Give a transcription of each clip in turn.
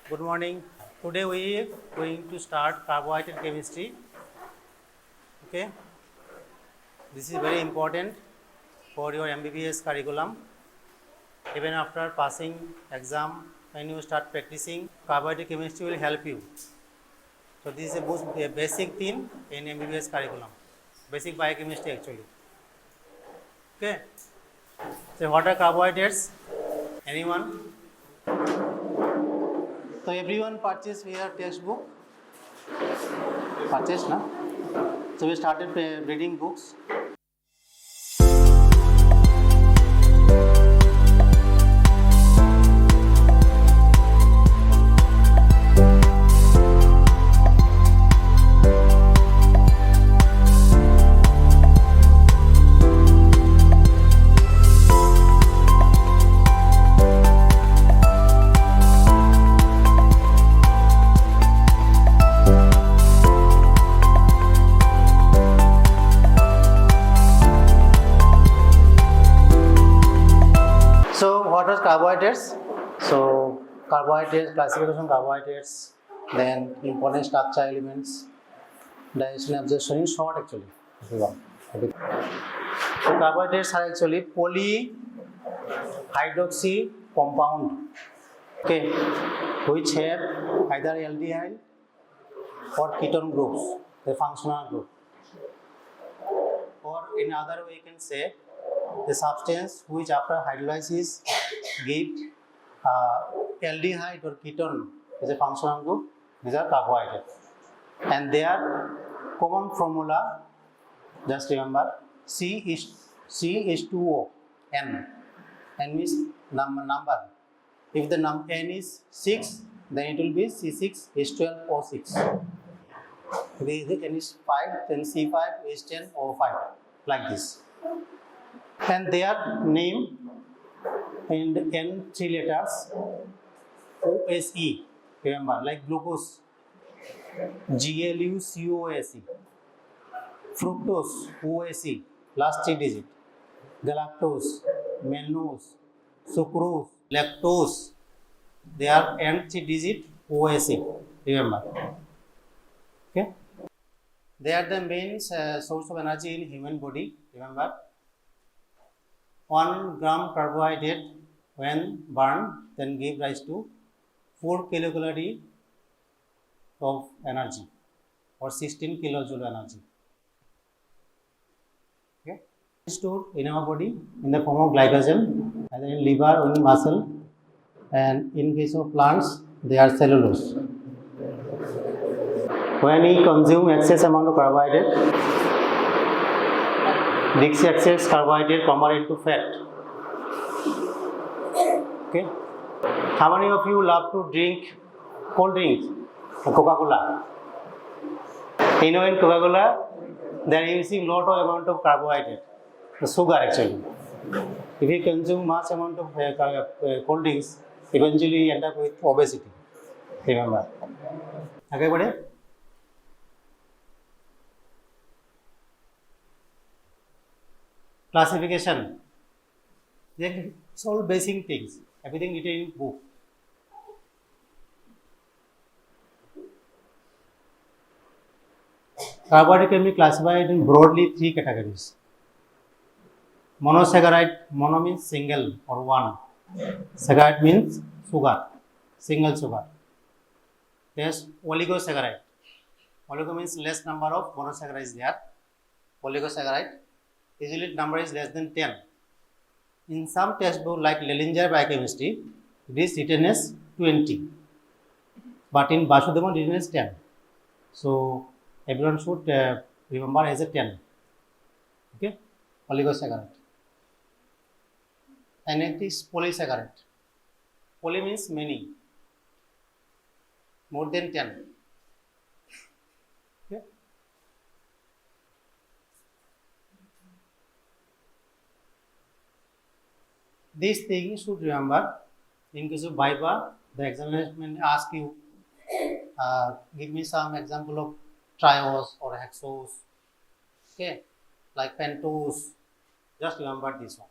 Good morning. Today we are going to start carbohydrate chemistry. Okay. This is very important for your MBBS curriculum. Even after passing exam, when you start practicing, carbohydrate chemistry will help you. So this is a basic thing in MBBS curriculum. Basic biochemistry actually. Okay. So what are carbohydrates? Anyone? So everyone purchase your textbook. Purchase, na? So we started reading books. So what are carbohydrates? So carbohydrates, classification of carbohydrates, then important structure elements, digestion absorption in short actually. So carbohydrates are actually polyhydroxy compound, okay, which have either aldehyde or ketone groups, the functional group. Or in other way you can say the substance which after hydrolysis give aldehyde or ketone is a functional group. These are carbohydrates, and their common formula, just remember, C is 2O, N. N means number. If the N is 6, then it will be C6H12O6. If the N is 5, then C5H10O5, like this. And their name in the N 3 letters, OSE, remember, like glucose, GLUCOSE, fructose, OSE, last 3 digit, galactose, mannose, sucrose, lactose, they are N 3 digit OSE, remember. Okay. They are the main source of energy in human body, remember. 1 gram carbohydrate when burned then give rise to 4 kilocalorie of energy or 16 kilojoule energy. Okay. Stored in our body in the form of glycogen, either in liver or in muscle, and in case of plants they are cellulose. When we consume excess amount of carbohydrate, this excess carbohydrate convert into fat. Okay. How many of you love to drink cold drinks? Coca-Cola. You know, in Coca-Cola, they are using lot of amount of carbohydrate, the sugar actually. If you consume much amount of cold drinks, eventually you end up with obesity. Remember. Okay, buddy? Classification. It's all basic things. Everything written in book. Carbohydrate can be classified in broadly 3 categories. Monosaccharide, mono means single or one. Saccharide means sugar, single sugar. There's oligosaccharide. Oligo means less number of monosaccharides there. Oligosaccharide, usually number is less than 10. In some textbook like Lellinger biochemistry, it is written as 20. But in Vasudevan written as 10. So everyone should remember as a 10. Okay, oligosaccharide. And it is polysaccharide. Poly means many, more than 10. Okay. These things you should remember. In case of Viva, the examination ask you, give me some example of triose or hexose. Okay, like pentose. Just remember this one.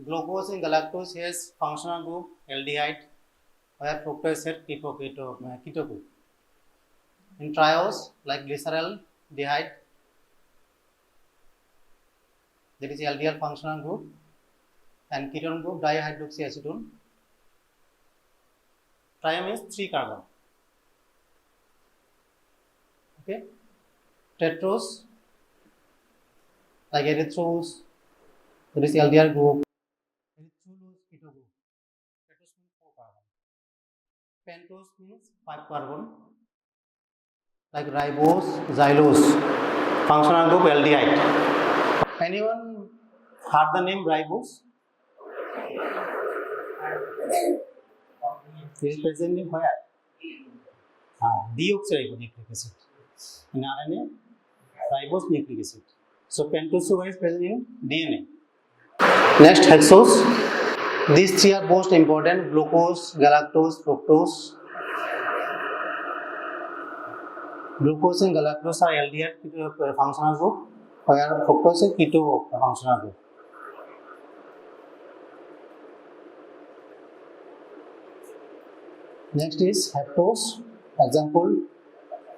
Glucose and galactose has functional group aldehyde, where fructose has keto group. In triose, like glyceraldehyde, that is LDL functional group, and ketone group dihydroxyacetone. Triome is 3 carbon. Okay, tetrose, like erythrose, that is LDL group. Erythrose keto group. Tetrose means 4 carbon. Pentose means 5 carbon. Like ribose, xylose, functional group aldehyde. Anyone heard the name ribose? It is present in where? Deoxyribonucleic acid. In RNA, ribose nucleic acid. So pentose sugar is present in DNA. Next, hexose. These three are most important: glucose, galactose, fructose. Glucose and galactose are aldehyde functional group, where fructose is keto functional group. Next is heptose. Example,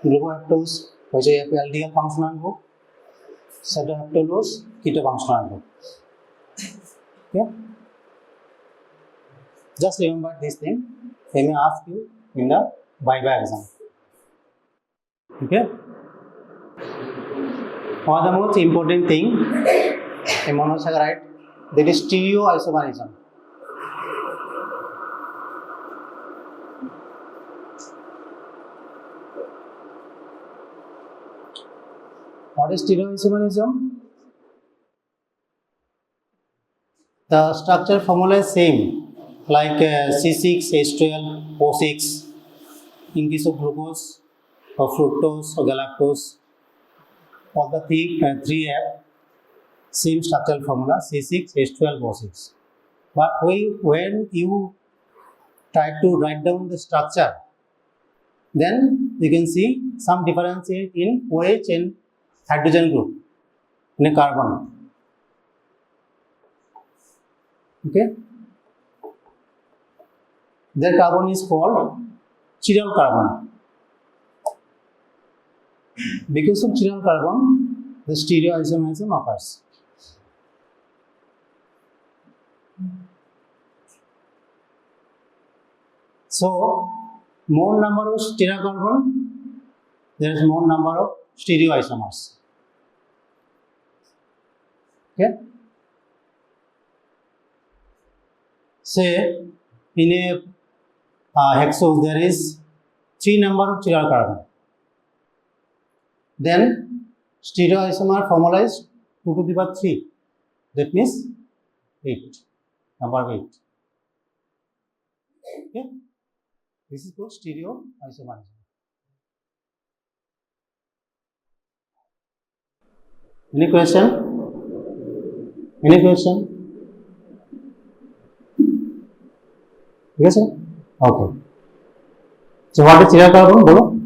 glucoheptose, which is LDL functional group. Cytoheptulose, keto functional group. Okay. Just remember this thing. They may ask you in the Viva exam. Okay. One of the most important thing in monosaccharide, that is stereoisomerism. What is stereoisomerism? The structure formula is same, like C6H12O6 in case of glucose or fructose or galactose. All the three have same structural formula C6H12O6. But when you try to write down the structure, then you can see some difference in OH and hydrogen group in a carbon. Okay, their carbon is called chiral carbon. Because of chiral carbon, the stereoisomerism occurs. So, more number of chiral carbon, there is more number of stereoisomers. Okay. Say in a hexose there is 3 number of chiral carbon. Then stereoisomer formula is 2 to the power 3. That means 8. Number 8. Okay. This is called stereoisomerism. Any question? Any question? Yes, sir? Okay. So what is chiral carbon? Bolo?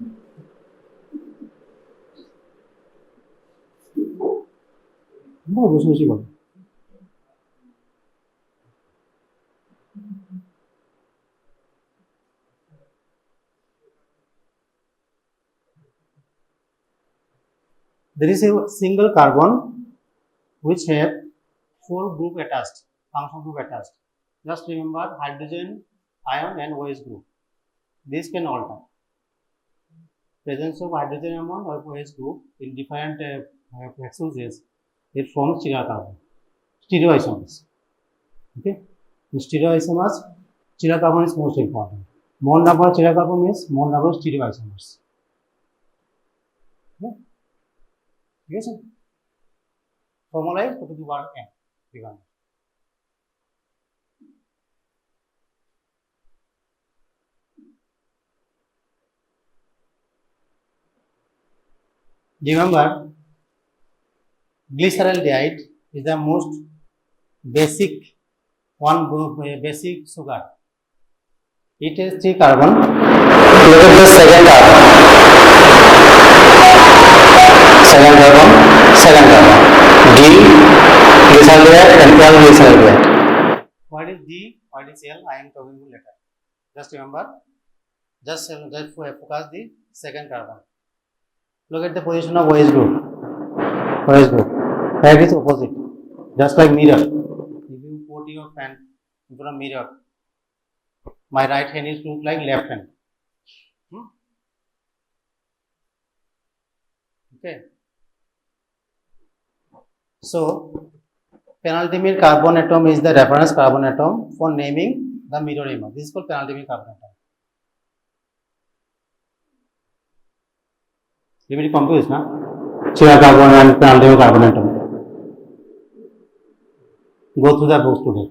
No, there is a single carbon which have 4 group attached, functional group attached. Just remember hydrogen, ion and OH group. This can alter. Presence of hydrogen ion or OH group in different hexoses, it forms chiral carbon. Stereoisomers. Okay. In stereoisomers, chiral carbon is most important. More number of chiral carbon means more number of stereoisomers. Okay. Yes, sir. Formula is 2 to the power n. Remember, glyceraldehyde is the most basic basic sugar. It has 3 carbon. Look at the second carbon. Second carbon. D glyceraldehyde and L glyceraldehyde. What is D? What is L? I am talking to later. Just remember. Just focus the second carbon. Look at the position of OH group. OH group. That is opposite. Just like mirror. If you put your pen in front of mirror, my right hand is look like left hand. Okay. So, penultimate carbon atom is the reference carbon atom for naming the mirror image. This is called penultimate carbon atom. You will be confused, na? Chiral carbon and penultimate carbon atom. Go through the books today.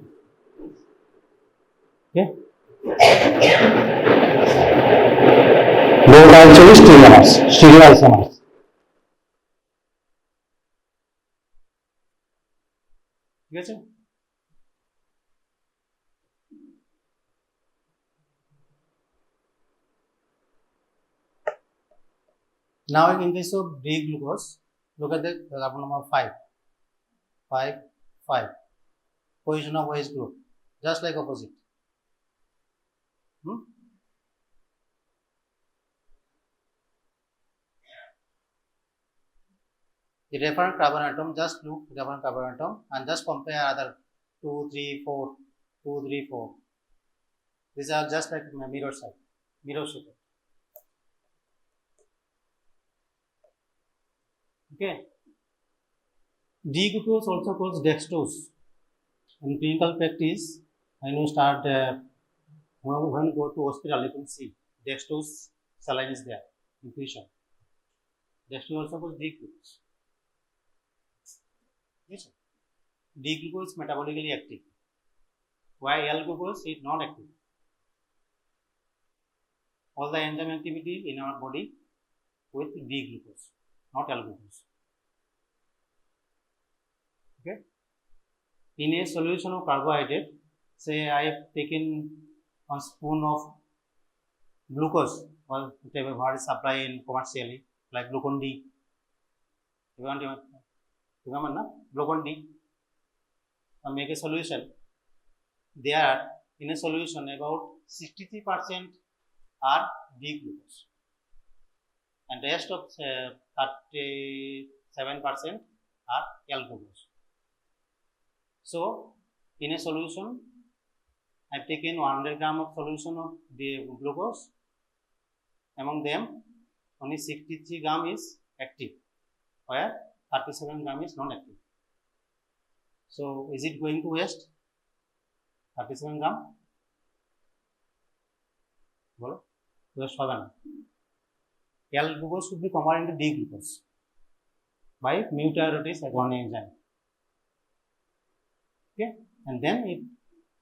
Okay. Those are actually stereoisomers. Stereoisomers. Yes, sir. Now, in case of D-glucose, look at the carbon number 5. 5, 5. Position of OH group, just like opposite. The reference carbon atom, just look reference carbon atom and just compare other 2, 3, 4, 2, 3, 4. These are just like mirror side, mirror shape. Okay. D-glucose also called dextrose. In clinical practice, when you start, when you go to hospital, you can see dextrose saline is there, infusion. Dextrose also called D-glucose. Yes, D-glucose is metabolically active, while L-glucose is not active. All the enzyme activity in our body with D-glucose, not L-glucose. Okay. In a solution of carbohydrate, say I have taken a spoon of glucose or whatever what is supplied in commercially, like glucon D. You want to remember, na? Glucon D. And make a solution. There in a solution about 63% are D-glucose and rest of 37% are L-glucose. So, in a solution, I have taken 100 gram of solution of the glucose. Among them, only 63 gram is active, where 37 gram is non-active. So, is it going to waste 37 gram? Well, waste hobe na. L-glucose should be converted into D-glucose by mutarotis one enzyme. Okay, and then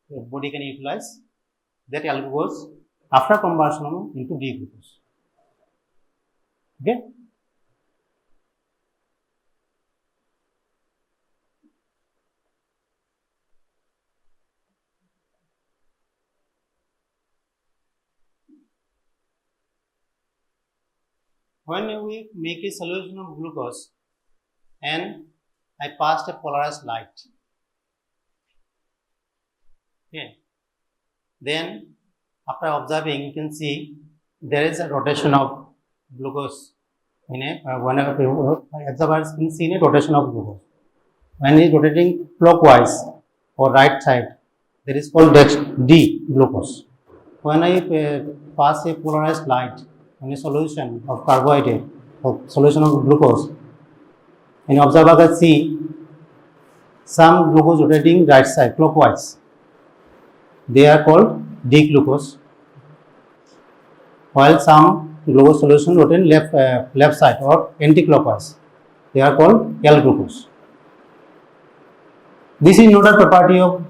the body can utilize that L-glucose after conversion into D-glucose. Okay. When we make a solution of glucose and I passed a polarized light, okay, then after observing you can see there is a rotation of glucose in a observers can see a rotation of glucose. When it is rotating clockwise or right side, there is called D glucose. When I pass a polarized light in a solution of carbohydrate or solution of glucose, an observer can see some glucose rotating right side clockwise. They are called D glucose, while some glucose solution rotating left side or anti-clockwise. They are called L glucose. This is not a property of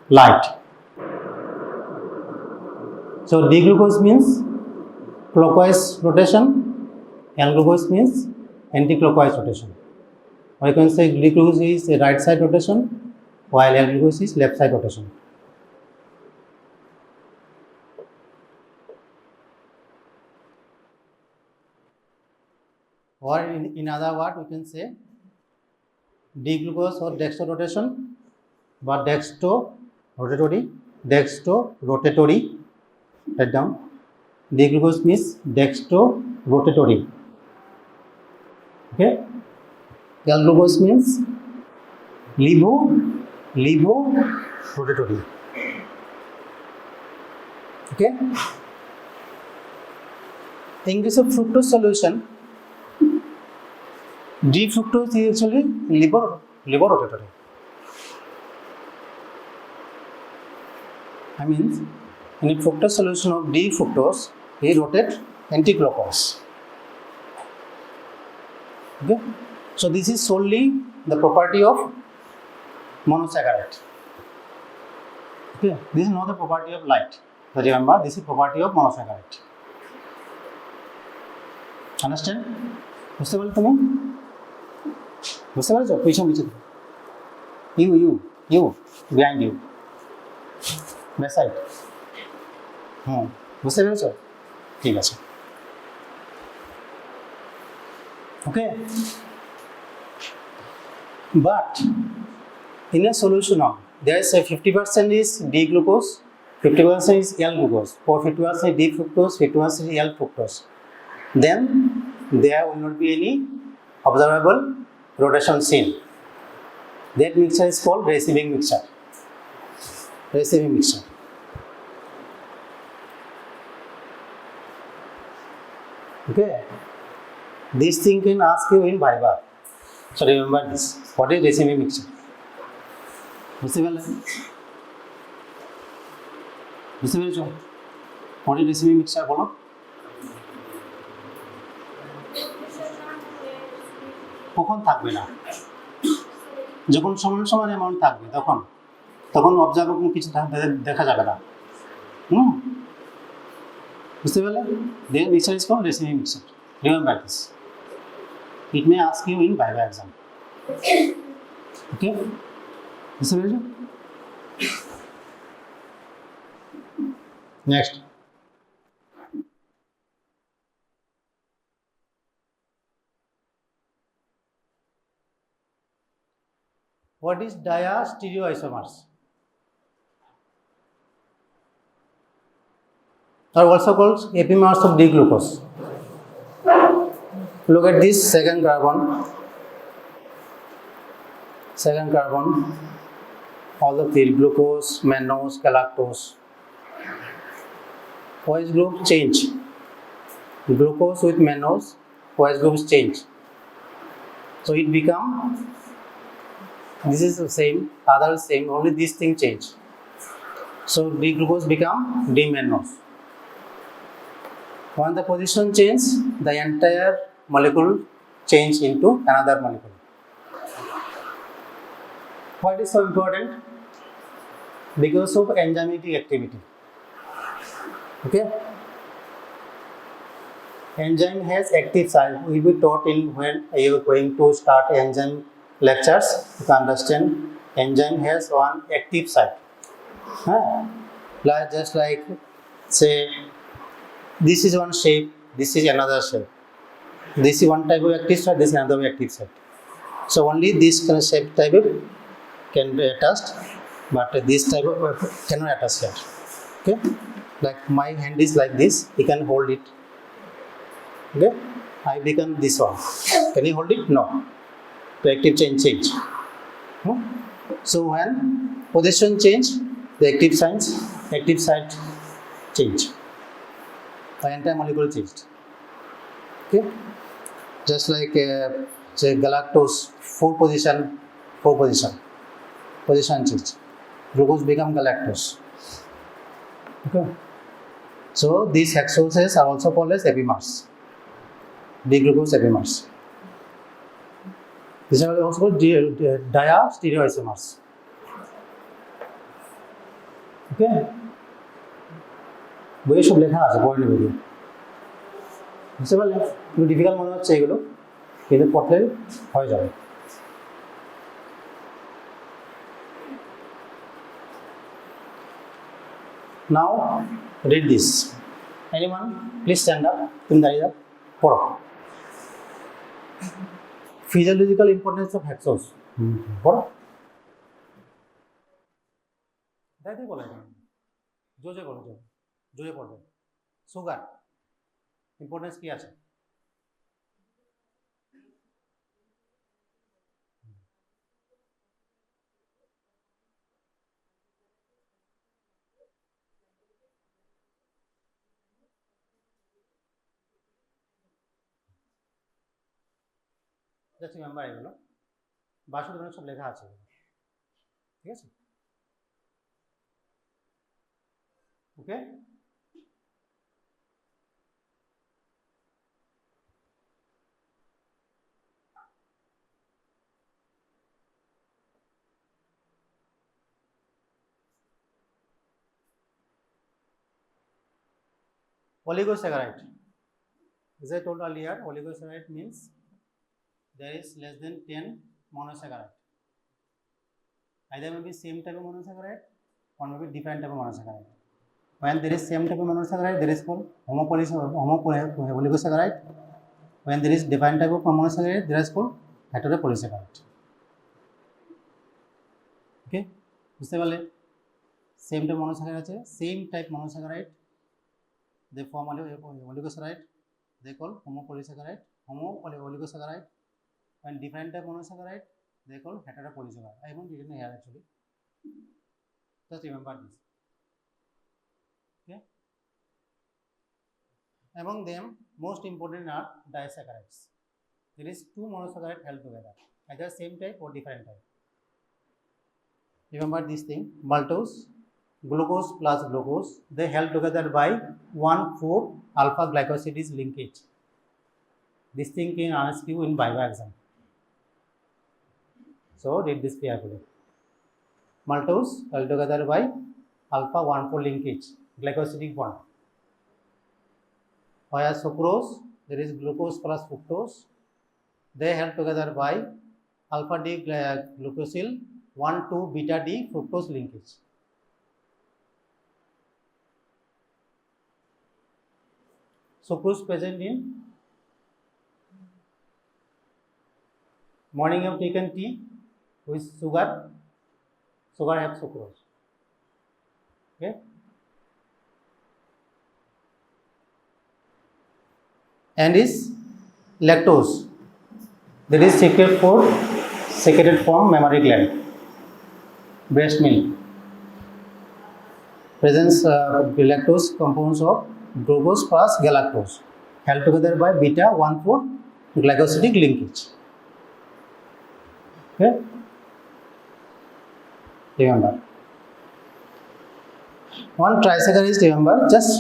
light. So D glucose means clockwise rotation, L glucose means anti-clockwise rotation. Or you can say D glucose is a right side rotation, while L glucose is left side rotation. Or in other words, we can say D glucose or dextro rotation, but dextro rotatory, dextrorotatory, write down. D-glucose means dextrorotatory. Okay. L-glucose means levorotatory. Okay. In case of fructose solution, D-fructose is actually levorotatory. I mean, in a fructose solution of D-fructose, he rotates anti-clockwise. Okay. So this is solely the property of monosaccharide. Okay. This is not the property of light. So remember, this is property of monosaccharide. Understand? বুঝতে পারলে তুমি? বুঝতে পারছো? পিছনে you behind you. Beside. বুঝতে পেরেছো? ঠিক আছে। Okay. But in a solution of there is a 50% is D-glucose, 50% is L-glucose, or 50% D-fructose, 50% L-fructose. Then there will not be any observable rotation seen. That mixture is called receiving mixture. Receiving mixture. Okay. This thing can ask you in Viva. So remember this. What is receiving mixture? বুঝতে পারলে? বুঝতে পেরেছো? What is receiving mixture বলো? কখন থাকবে না? যখন সমান সমান অ্যামাউন্ট থাকবে তখন অবজারভেবল কিছু দেখা যাবে না। বুঝতে পারলে? Their mixture is called receiving mixture. Remember this. It may ask you in Viva exam. Okay? বুঝতে পেরেছো? Next. What is diastereoisomers? Are also called epimers of D-glucose. Look at this second carbon, all the three glucose, mannose, galactose. OH group change. Glucose with mannose, OH groups change. So it become, this is the same, other same, only this thing change. So D-glucose become D-mannose. When the position change, the entire molecule change into another molecule. Why it is so important? Because of enzymatic activity. Okay. Enzyme has active site. We will be taught in when you are going to start enzyme lectures. You can understand enzyme has one active site. Just like say this is one shape, this is another shape. This is one type of active site, this is another active site. So only this kind of shape type can be attached, but this type of cannot attach here. Okay, like my hand is like this, you can hold it. Okay, I become this one. Can you hold it? No. The active chain change. So when position change, the active site change. The entire molecule changed. Okay, just like say galactose, position change. Glucose become galactose. Okay, so these hexoses are also called as epimers. D-glucose epimers. These are also called diastereoisomers. Okay, বইয়ে সব লেখা আছে, পড়ে নেবে। বুঝতে পারলে? একটু difficult মনে হচ্ছে এগুলো, কিন্তু পড়লে হয়ে যাবে। Now read this. Anyone please stand up. তুমি দাঁড়িয়ে যাও, পড়ো। Physiological importance of hexose. পড়ো। তাই বলে জোরে বলো, জোরে পড়বে। সুগার ইম্পর্টেন্স কি আছে? জাস্ট রিমেম্বার এগুলো, বাসুদেব সব লেখা আছে, ঠিক আছে? ওকে, oligosaccharide. As I told earlier, oligosaccharide means there is less than 10 monosaccharide. Either may be same type of monosaccharide or may be different type of monosaccharide. When there is same type of monosaccharide, there is called oligosaccharide. When there is different type of monosaccharide, there is called heteropolysaccharide. Okay, বুঝতে পারলে? Same type monosaccharide আছে, same type monosaccharide they form oligosaccharide, they call homopolysaccharide, oligosaccharide. When different type monosaccharide, they call heteropolysaccharide. I won't written here actually, just remember this. Okay, among them most important are disaccharides. There is two monosaccharides held together, either same type or different type. Remember this thing, maltose, glucose plus glucose, they held together by 1,4 alpha glycosidase linkage. This thing can ask you in Viva exam, so read this carefully. Maltose held together by alpha 1,4 linkage glycosidic bond. Where sucrose, there is glucose plus fructose, they held together by alpha D glucosyl 1,2 beta D fructose linkage. Sucrose present in morning you have taken tea with sugar, sugar have sucrose. Okay, and is lactose, that is secreted from mammary gland. Breast milk presents lactose compounds of glucose plus galactose held together by beta 1,4 glycosidic linkage. Okay, remember one trisaccharide, remember, just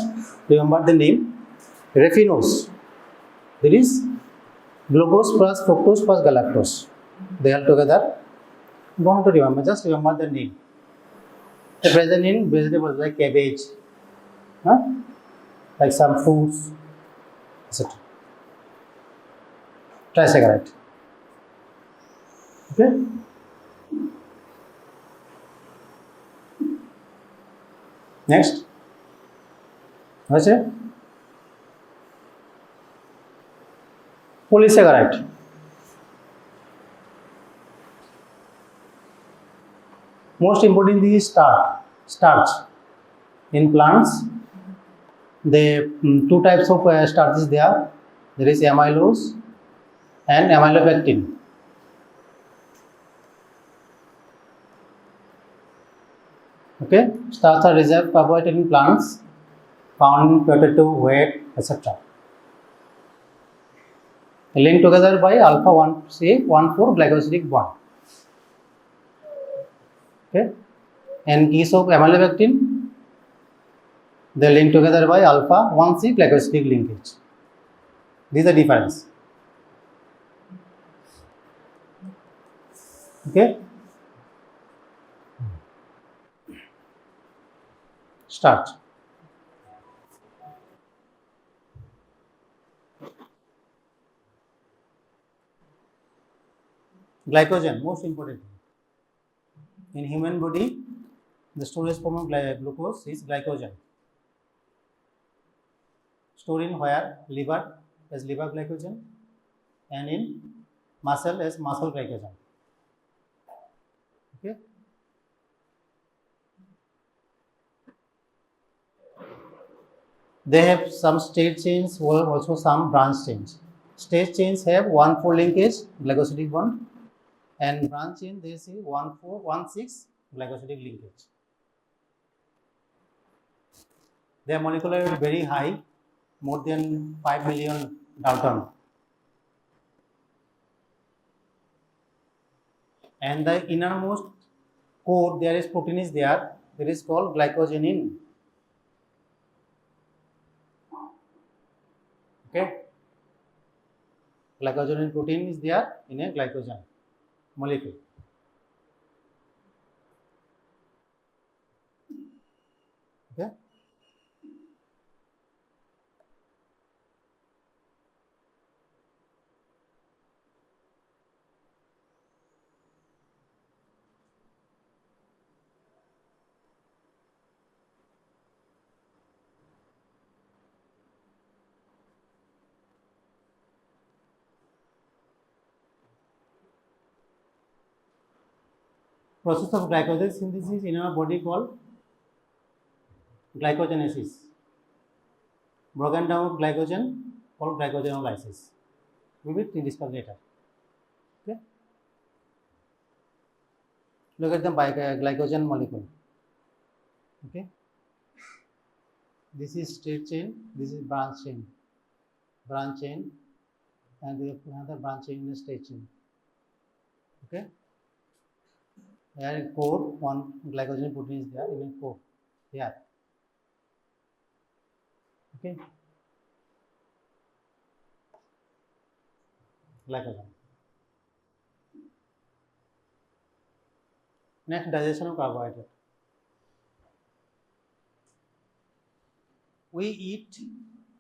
remember the name raffinose. There is glucose plus fructose plus galactose, they held together. Don't have to remember, just remember the name. They present in vegetables like cabbage, like some fruits, etc. Trisaccharide. Okay, next what's it? Polysaccharide. Most important thing is starch. In plants, the two types of starches there. There is amylose and amylopectin. Okay, starch are reserved carbohydrate in plants, found in potato, wheat, etc. Linked together by alpha 1,4 glycosidic bond. Okay, in case of amylopectin, they link together by alpha 1C glycosidic linkage. This is the difference. Okay, starch. Glycogen, most important. In human body, the storage form of glucose is glycogen. Stored in where? Liver as liver glycogen, and in muscle as muscle glycogen. Okay. They have some state chains or also some branch chains. State chains have 1,4 linkage glycosidic bond, and branch chain they see 1,4, 1,6 glycosidic linkage. Their molecular weight very high, more than 5 million Dalton. And the innermost core, there is protein is there, that is called glycogenin. Okay, glycogenin protein is there in a glycogen molecule. Okay. Process of glycogen synthesis in our body called glycogenesis. Broken down of glycogen called glycogenolysis. We will discuss later. Okay. Look at the glycogen molecule. Okay. This is straight chain. This is branch chain. Branch chain, and we have another branch chain in a straight chain. Okay. Here in core, one glycogen protein is there in a core. Here. Okay. Glycogen. Next, digestion of carbohydrate. We eat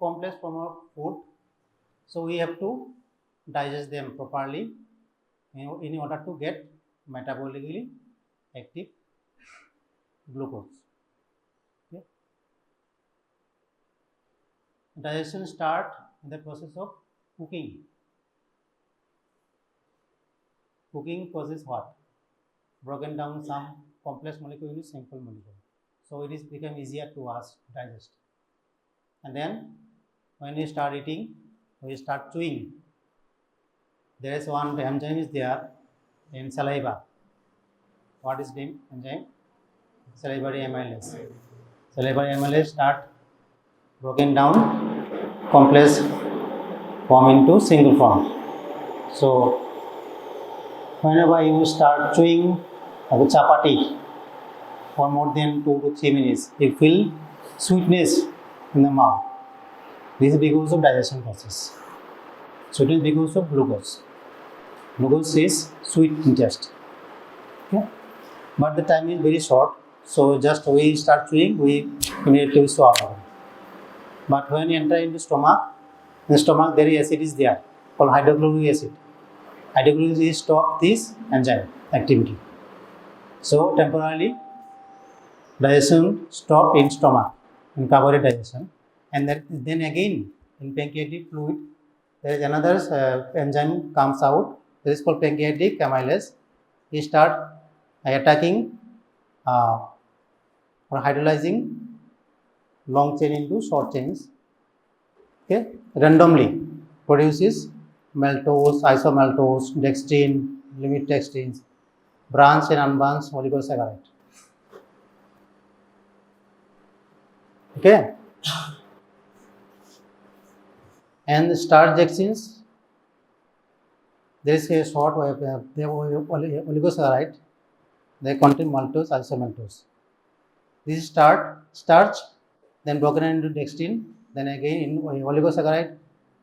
complex form of food, so we have to digest them properly in order to get metabolically active glucose. Okay. Digestion start in the process of cooking. Cooking causes what? Broken down some complex molecule into simple molecule. So it is become easier to us digest. And then when we start eating, we start chewing. There is one enzyme is there in saliva. What is the enzyme? Salivary amylase. Salivary amylase start broken down complex form into single form. So whenever you start chewing a chapati for more than 2 to 3 minutes, you feel sweetness in the mouth. This is because of digestion process. Sweetness because of glucose. Glucose is sweet in taste. Okay? But the time is very short, so just we start chewing, we immediately swallow. But when you enter into stomach, in the stomach there is acid is there called hydrochloric acid. Hydrochloric acid stop this enzyme activity. So temporarily digestion stop in stomach in carbohydrate digestion, and then again in pancreatic fluid there is another enzyme comes out. This is called pancreatic amylase. It start attacking or hydrolyzing long chain into short chains. Okay, randomly produces maltose, isomaltose, dextrin, limit dextrins, branched and unbranched oligosaccharide. Okay, and the starch dextrins, there is a short they have oligosaccharide. They contain maltose, isomaltose. This is starch, then broken into dextrin, then again in oligosaccharide,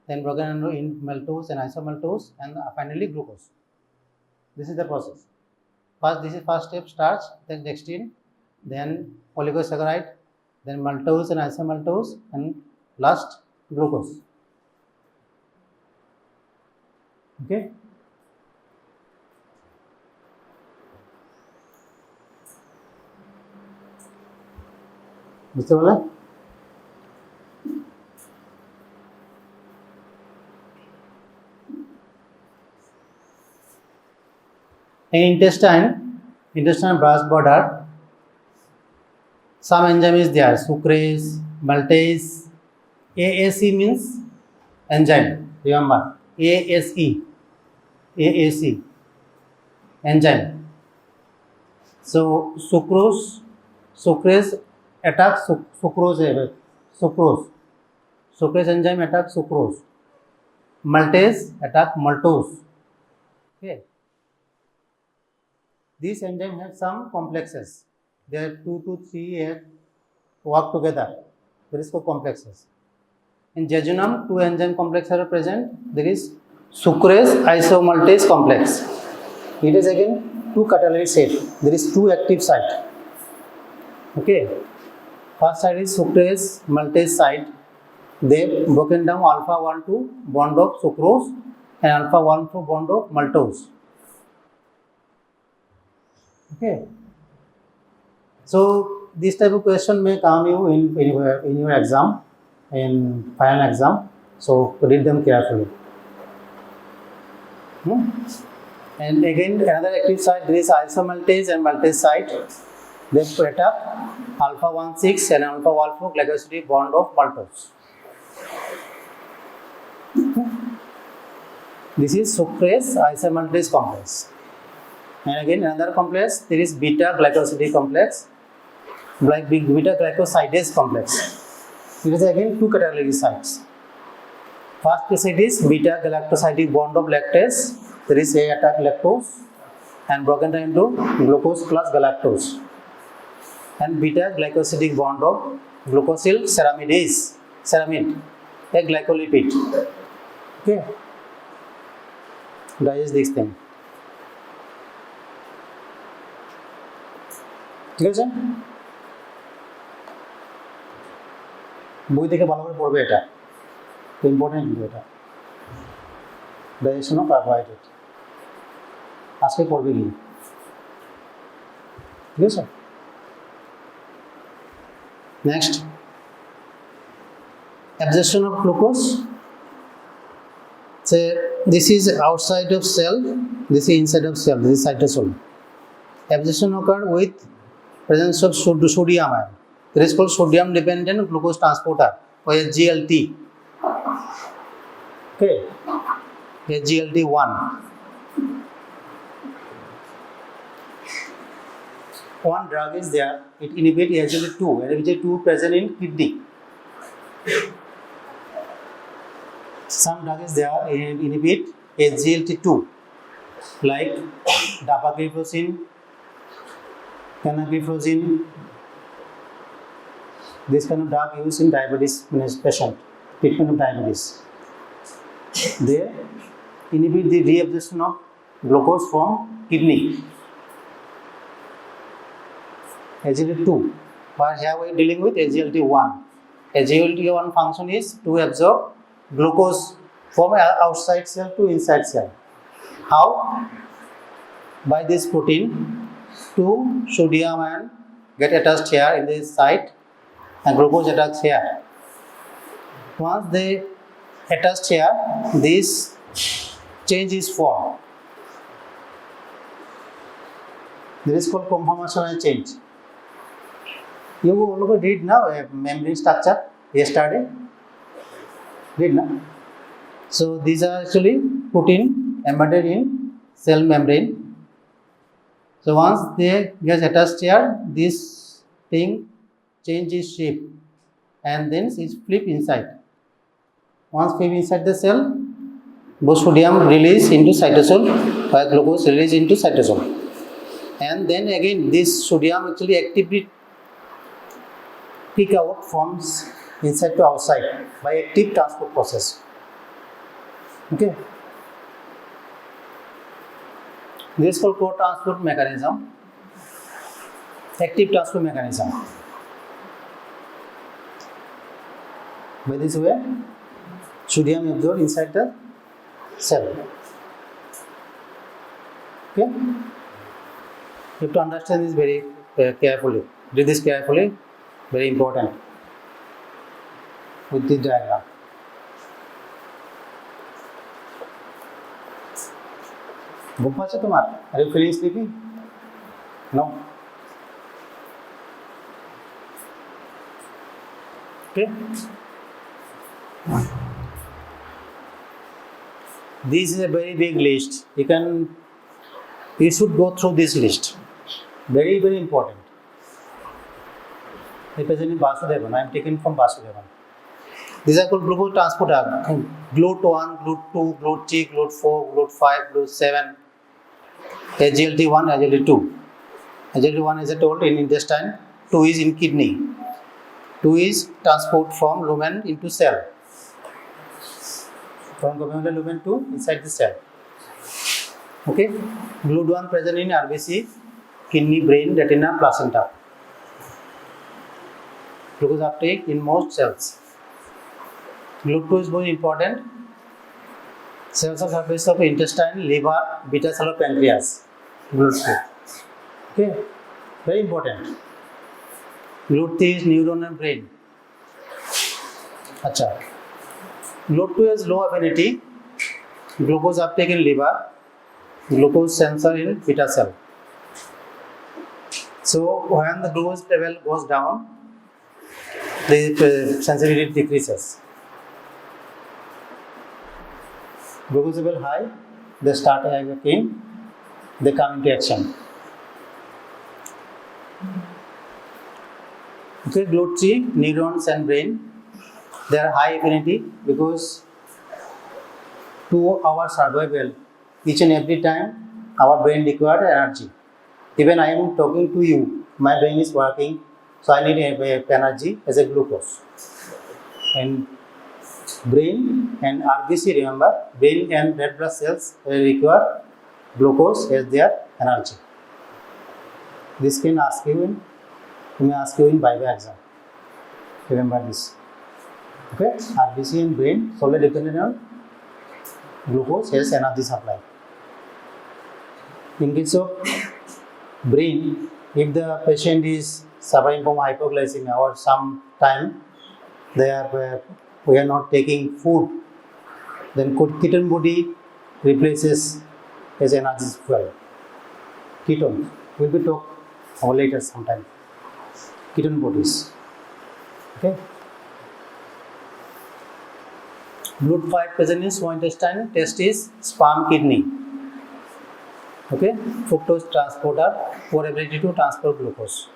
then broken into maltose and isomaltose, and finally glucose. This is the process. This is first step, starch, then dextrin, then oligosaccharide, then maltose and isomaltose, and last glucose. Okay. বুঝতে পারলে? In intestinal brass border, some enzyme is there, sucrase, maltase, AAC means enzyme. Remember, AAC, enzyme. So sucrase attacks sucrose. Sucrase enzyme attacks sucrose. Maltase attack maltose. Okay. These enzymes have some complexes. There are 2 to 3 work together. There is complexes. In jejunum, 2 enzyme complexes are present. There is sucrase isomaltase complex. It is again 2 catalytic site. There is 2 active site. Okay. First side is sucrase maltase site. They broken down alpha 1 to bond of sucrose and alpha 1 to bond of maltose. Okay. So this type of question may come you in your exam, in final exam. So read them carefully. And again another active site, there is isomaltase and maltase site. They put up alpha 1,6 and alpha 1,4 glycosidic bond of maltose. This is sucrase isomaltase complex. And again another complex, there is beta glycosidic complex, like beta glycosidase complex. It is again 2 catalytic sites. First site is beta galactosidic bond of lactase. There is A attack lactose and broken down into glucose plus galactose. And beta glycosidic bond of glucosyl ceramide, a glycolipid. Okay. Digest this thing. ঠিক আছে বই থেকে ভালো করে পড়বে এটা তো important কিন্তু এটা ডাইজেশন অফ কার্বোহাইড্রেট আজকে পড়বে কি ঠিক আছে next absorption of glucose. Say this is outside of cell, this is inside of cell, this is cytosol. Absorption occur with presence of sodium ion. It is called sodium dependent glucose transporter or SGLT. Okay, SGLT1. One drug is there, it inhibits SGLT2, and SGLT2 present in kidney. Some drug is there and inhibit SGLT2 like dapagliflozin, canagliflozin. This kind of drug used in diabetes patient, treatment of diabetes. They inhibit the reabsorption of glucose from kidney. SGLT2, but here we are dealing with SGLT1. SGLT1 function is to absorb glucose from outside cell to inside cell. How? By this protein, 2 sodium ion get attached here in this site and glucose attached here. Once they attached here, this change is formed. This is called conformational change. You will read now membrane structure yesterday. Read now. So these are actually protein embedded in cell membrane. So once they get attached here, this thing changes shape and then it flip inside. Once flip inside the cell, both sodium release into cytosol while glucose release into cytosol. And then again this sodium actually actively kick out from inside to outside by active transport process. Okay. This is called co-transport mechanism, active transport mechanism. By this way, sodium absorbed inside the cell. Okay. You have to understand this very carefully. Read this carefully. Very important. With this diagram. ঘুম পাচ্ছে তোমার? Are you feeling sleepy? No. Okay. This is a very big list. You should go through this list. Very, very important. Representing Vasudevan. I am taken from Vasudevan. These are called glucose transporter. GLUT1, GLUT2, GLUT3, GLUT4, GLUT5, GLUT7, SGLT1, SGLT2. SGLT1 is told in intestine, 2 is in kidney. 2 is transport from lumen into cell. From glomerular lumen to inside the cell. Okay. GLUT1 present in RBC, kidney, brain, retina, placenta. Glucose uptake in most cells. GLUT2 is very important. Cells of surface of intestine, liver, beta cell of pancreas. GLUT2. Okay, very important. GLUT3 is neuron and brain. Acha. GLUT2 has low affinity. Glucose uptake in liver. Glucose sensor in beta cell. So when the glucose level goes down, the sensitivity decreases. Glucose level high, they start again, they come into action. Okay, GLUT3, neurons and brain, they are high affinity because to our survival, each and every time our brain requires energy. Even I am talking to you, my brain is working, so I need energy as a glucose. And brain and RBC, remember, brain and red blood cells require glucose as their energy. This can ask you in Viva exam. Remember this. Okay, RBC and brain solely dependent on glucose as energy supply. In case of brain, if the patient is suffering from hypoglycemia or some time we are not taking food, then ketone body replaces as energy fuel. Ketone will be talked about later sometime. Ketone bodies. Okay. GLUT5 present in small intestine, testis, sperm, kidney. Okay, fructose transporter for ability to transport glucose.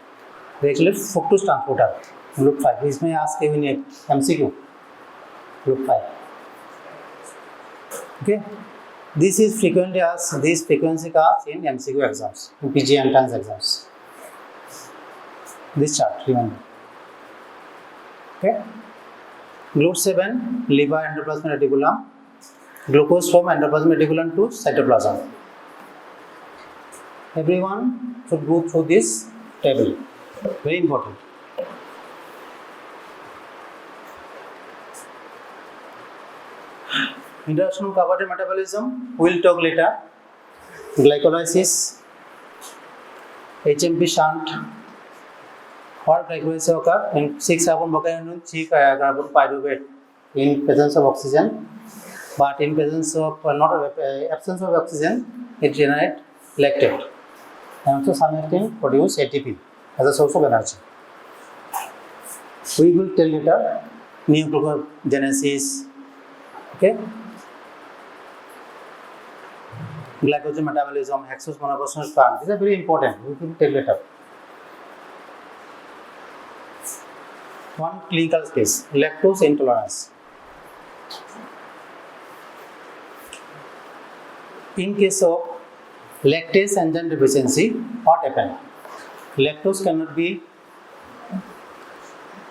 Actually, fructose transporter, GLUT5. इसमें ask you in MCQ. GLUT5. Okay, this is frequently asked. This frequency asked in MCQ exams, in PG entrance exams. This chart, remember. Okay, GLUT7, liver, endoplasmic reticulum. Glucose from endoplasmic reticulum to cytoplasm. Everyone should go through this table. Very important. Introduction to carbohydrate metabolism, we will talk later. Glycolysis, HMP shunt, or glycolysis occur in 6-carbon bocane 3-carbon pyruvate in presence of oxygen, but in presence of absence of oxygen, it generates lactate. And also some extent produce ATP as a source of energy. We will tell later nucleogenesis, okay, glycogen metabolism, hexose monophosphorus plant. These are very important. We will tell later. One clinical case, lactose intolerance. In case of lactase enzyme deficiency, what happens? Lactose cannot be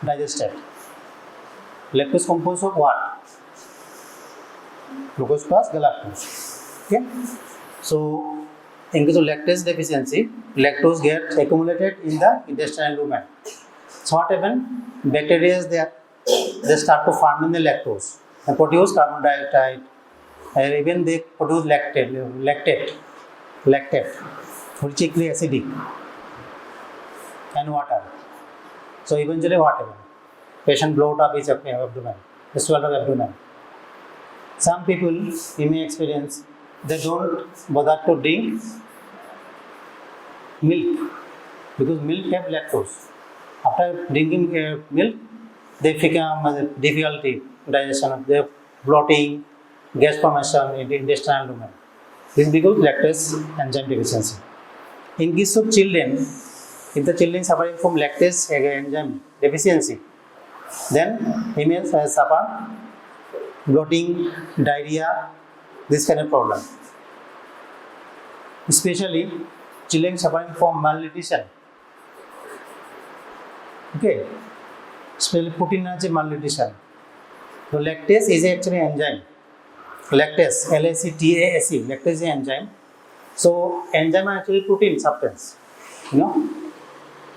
digested. Lactose composed of what? Glucose plus galactose. Okay. So, in case of lactase deficiency, lactose gets accumulated in the intestinal lumen. So, what happens? Bacteria is there. They start to form in the lactose and produce carbon dioxide, and even they produce lactate, which is acidic, and water. So eventually what happens? Patient bloat up his abdomen, the swell of abdomen. Some people you may experience, they don't bother to drink milk because milk have lactose. After drinking milk, they become difficulty digestion, they bloating, gas formation in the intestinal domain. This is because lactase enzyme deficiency. In case of children, if the children suffering from lactase enzyme deficiency, then he may suffer bloating, diarrhea, this kind of problem. Especially children suffering from malnutrition. Okay, especially protein malnutrition. So lactase is actually enzyme. Lactase, lactase, lactase is an enzyme. So enzyme are actually protein substance, you know,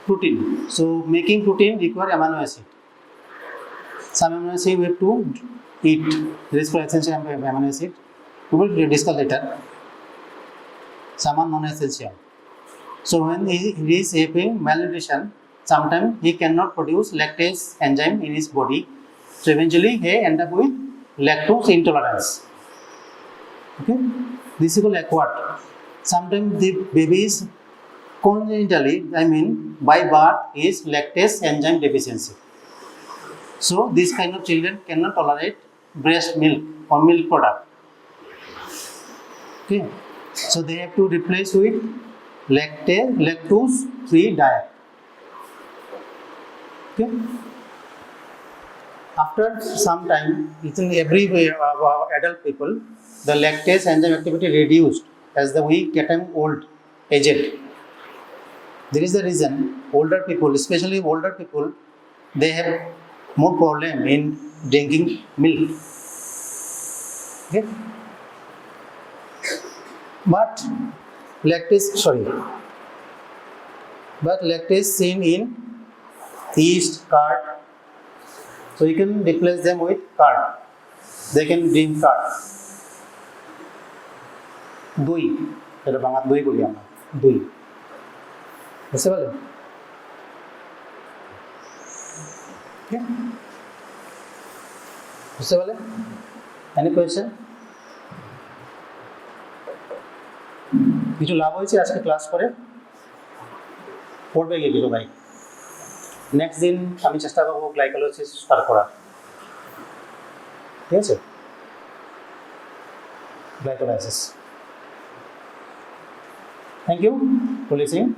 protein. So making protein require amino acid. Some amino acid we have to eat. There is for essential amino acid. We will discuss later. Some are non-essential. So when he is having malnutrition, sometimes he cannot produce lactase enzyme in his body. So eventually he end up with lactose intolerance. Okay, this is called acquired. Sometimes the baby is congenitally, I mean by birth, is lactase enzyme deficiency. So this kind of children cannot tolerate breast milk or milk product. Okay, so they have to replace with lactose free diet. Okay, after some time, in every adult people, the lactase enzyme activity reduced as the we get old, aged. There is the reason older people, especially older people, they have more problem in drinking milk. Okay, but lactase seen in yeast, curd. So you can replace them with curd. They can drink curd. দই, এটা বাংলা দই বলি আমরা, দই, বুঝতে পারলেন? বুঝতে পারলেন? Any question? কিছু লাভ হয়েছে আজকে ক্লাস করে? পড়বে গিয়ে কিছু ভাই। নেক্সট দিন আমি চেষ্টা করবো গ্লাইকোলাইসিস স্টার্ট করার, ঠিক আছে? Glycolysis. Thank you for listening.